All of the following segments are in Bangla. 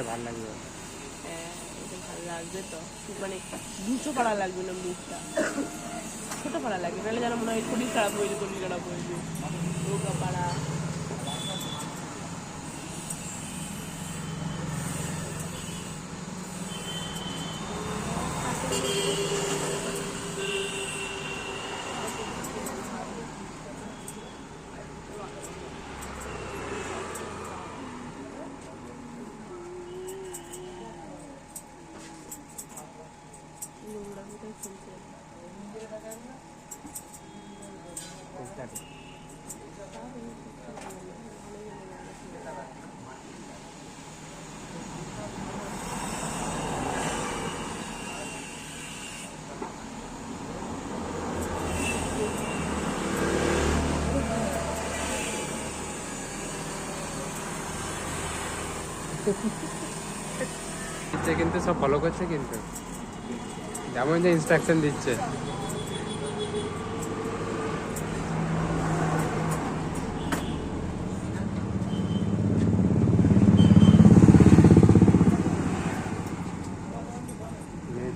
এটা ভালো লাগবে। হ্যাঁ এটা ভালো লাগবে তো, মানে দুশো পাড়া লাগবে না, মুখটা ছোট পাড়া লাগবে, নাহলে যেন মনে হয় শরীর খারাপ হয়ে যাবে, শরীর খারাপ হয়ে যাবে, রোগা পাড়া। কিন্তু সব ফলো করছে, কিন্তু যেমন যে ইনস্ট্রাকশন দিচ্ছে।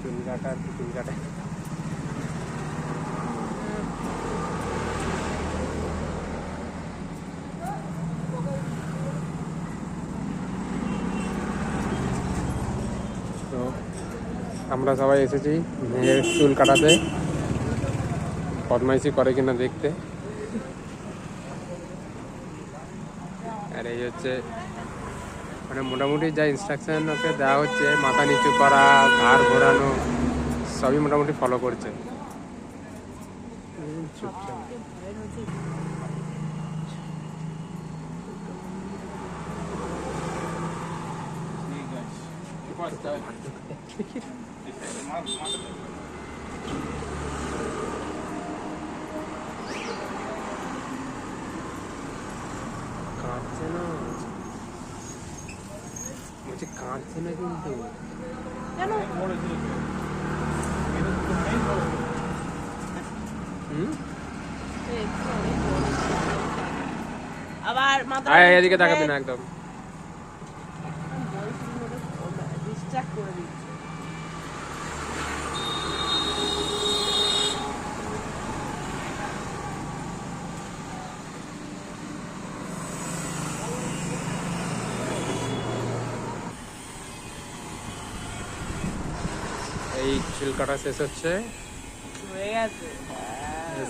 চুল কাটা চুল কাটা তো আমরা সবাই এসেছি মেয়ের চুল কাটাতে, বদমাইশি করে কিনা দেখতে। আর এই হচ্ছে মানে মোটামুটি যা ইনস্ট্রাকশন ওকে দেওয়া হচ্ছে, মাথা নিচু করা, ঘাড় ঘোরানো, সবই মোটামুটি ফলো করছে। চুপচাপ কাঁদছে না, বলছি কাঁদছে না কিন্তু। আবার মাথা এদিকে তাকাবি না একদম। ডিস্ট্রাক্ট করে দিচ্ছে। এই চুল কাটা শেষ হচ্ছে, হয়ে গেছে,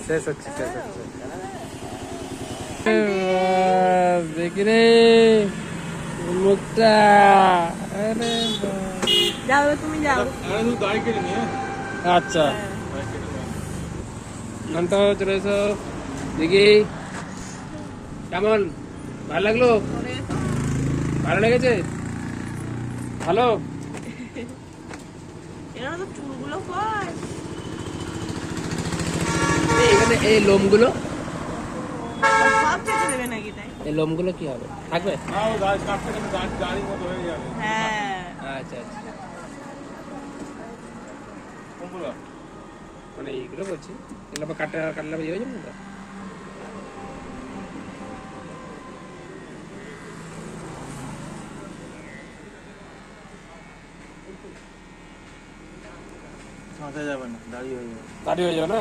শেষ হচ্ছে, শেষ হচ্ছে। দেখি রে মুখটা, আরে যাও তুমি যাও। আচ্ছা নন্ত চলে এসো। দেখি কেমন, ভালো লাগলো? ভালো লেগেছে? ভালো। এরা তো চুলগুলো কয় এখানে এই লোমগুলো, সব কেটে দেবে নাকি? তাই এই লোমগুলো কি হবে, থাকবে? হ্যাঁ আচ্ছা আচ্ছা, মানে এইগুলো বলছি, এগুলো কাটলে ইয়ে হয়ে যাবে না তো? মাথায় যাবে না, দাঁড়িয়ে হয়ে যাবে। দাঁড়িয়ে হয়ে যাবে না?